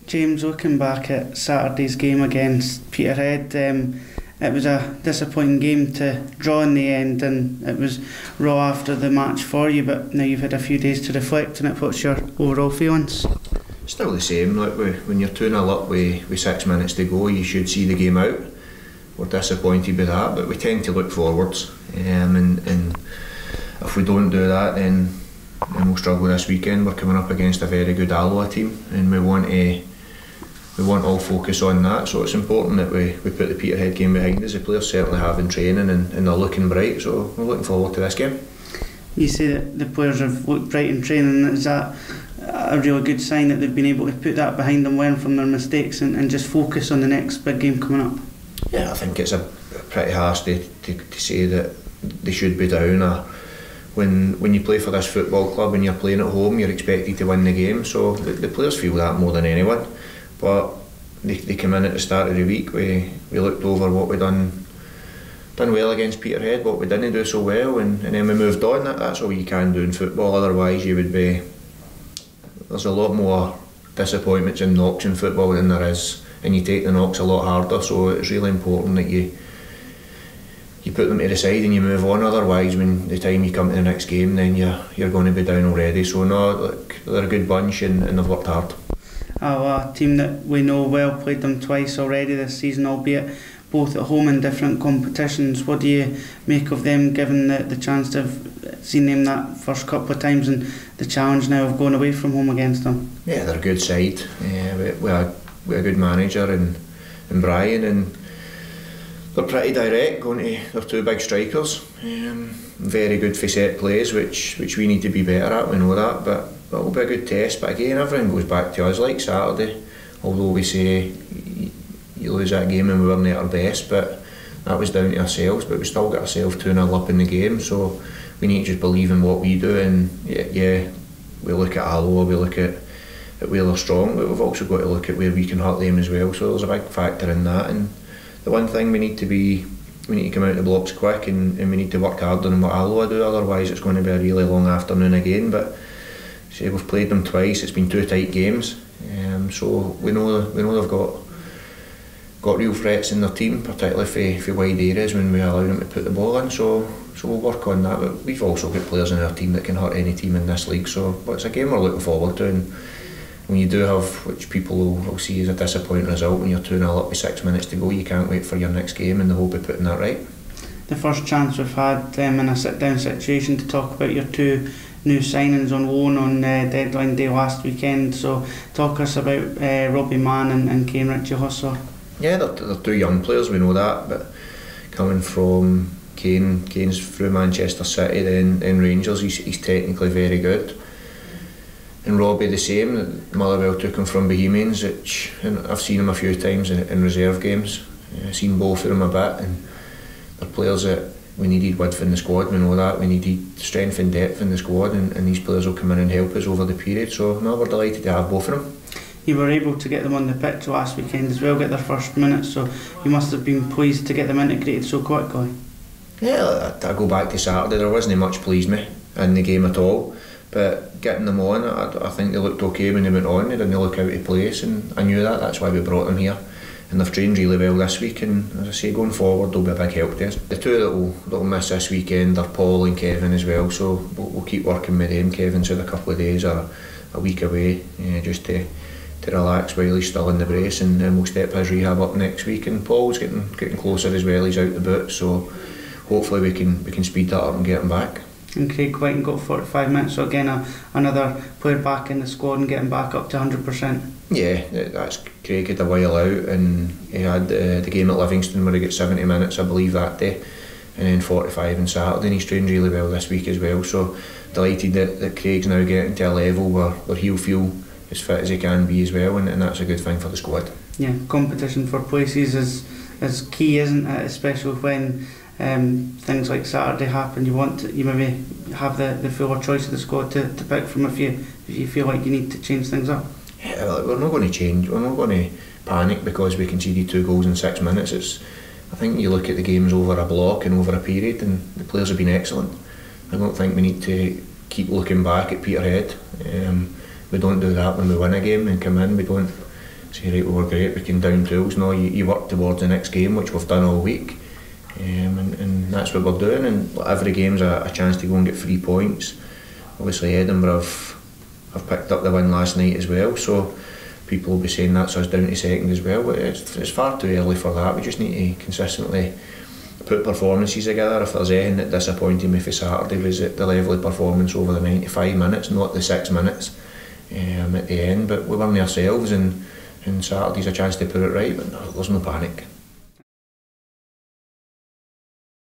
James, looking back at Saturday's game against Peterhead, it was a disappointing game to draw in the end, and it was raw after the match for you, but now you've had a few days to reflect on it. What's your overall feelings? Still the same. Like when you're 2-0 up with 6 minutes to go, you should see the game out. We're disappointed with that, but we tend to look forwards, and if we don't do that, then we'll struggle this weekend. We're coming up against a very good Alloa team, and we want all focus on that. So it's important that we put the Peterhead game behind us. The players certainly have in training, and they're looking bright. So we're looking forward to this game. You say that the players have looked bright in training. Is that a really good sign that they've been able to put that behind them, learn from their mistakes, and just focus on the next big game coming up? Yeah, I think it's a pretty harsh to say that they should be down. When you play for this football club and you're playing at home, you're expected to win the game. So the players feel that more than anyone. But they come in at the start of the week. We looked over what we done well against Peterhead, what we didn't do so well, and then we moved on. That's all you can do in football. Otherwise, there's a lot more disappointments and knocks in football than there is, and you take the knocks a lot harder. So it's really important that you put them to the side and you move on. Otherwise, when the time you come to the next game, then you're going to be down already. So no, look, they're a good bunch and they've worked hard. A team that we know well, played them twice already this season, albeit both at home in different competitions. What do you make of them, given the chance to have seen them that first couple of times and the challenge now of going away from home against them? Yeah, they're a good side. We have a good manager in Brian, and they're pretty direct, going to their two big strikers. Very good for set plays, which we need to be better at, we know that, but it'll be a good test. But again, everything goes back to us, like Saturday. Although we say you lose that game and we weren't at our best, but that was down to ourselves. But we still got ourselves 2-0 up in the game, so we need to just believe in what we do. And yeah, we look at Alloa, we look at where they're strong, but we've also got to look at where we can hurt them as well. So there's a big factor in that. And the one thing we need to come out of the blocks quick, and we need to work harder than what Alloa do. Otherwise, it's going to be a really long afternoon again. But say we've played them twice. It's been two tight games, so we know they've got real threats in their team, particularly for wide areas when we allow them to put the ball in. So we'll work on that. But we've also got players in our team that can hurt any team in this league. But it's a game we're looking forward to. And when you do have, which people will see as a disappointing result, when you're 2-0 up with 6 minutes to go, you can't wait for your next game, and they hope of putting that right. The first chance we've had in a sit-down situation to talk about your two new signings on loan on deadline day last weekend. So talk us about Robbie Mann and Kane Ritchie-Hussar. Yeah, they're two young players, we know that, but coming from Kane's through Manchester City, then Rangers, he's technically very good. And Robbie the same. Motherwell took him from Bohemians, and I've seen him a few times in reserve games. I've seen both of them a bit, and they're players that we needed width in the squad, we know that. We needed strength and depth in the squad, and these players will come in and help us over the period. So no, we're delighted to have both of them. You were able to get them on the pitch last weekend as well, get their first minutes, so you must have been pleased to get them integrated so quickly. Yeah, I go back to Saturday, there wasn't much pleased me in the game at all. But getting them on, I think they looked okay when they went on. They didn't look out of place, and I knew that. That's why we brought them here. And they've trained really well this week, and as I say, going forward they'll be a big help to us. The two that will miss this weekend are Paul and Kevin as well, so we'll keep working with them. Kevin's had a couple of days or a week away, just to relax while he's still in the brace, and then we'll step his rehab up next week. And Paul's getting closer as well. He's out the boot, so hopefully we can speed that up and get him back. And Craig White got 45 minutes, so again another player back in the squad and getting back up to 100%. Yeah, that's Craig had a while out, and he had the game at Livingston where he got 70 minutes I believe that day, and then 45 on Saturday, and he's trained really well this week as well. So delighted that Craig's now getting to a level where he'll feel as fit as he can be as well, and that's a good thing for the squad. Yeah, competition for places is key, isn't it? Especially when things like Saturday happen. You maybe have the fuller choice of the squad to pick from if you feel like you need to change things up. Yeah, well, we're not going to change. We're not going to panic because we conceded 2 goals in 6 minutes. I think you look at the games over a block and over a period, and the players have been excellent. I don't think we need to keep looking back at Peterhead. We don't do that when we win a game and come in. We don't say, right, we were great, we can down tools. No, you work towards the next game, which we've done all week, and that's what we're doing. And every game's a chance to go and get 3 points. Obviously Edinburgh have picked up the win last night as well, so people will be saying that's us down to second as well, but it's far too early for that. We just need to consistently put performances together. If there's anything that disappointed me for Saturday, was at the level of performance over the 95 minutes, not the 6 minutes at the end. But we weren't ourselves, and Saturday's a chance to put it right, but there's no panic.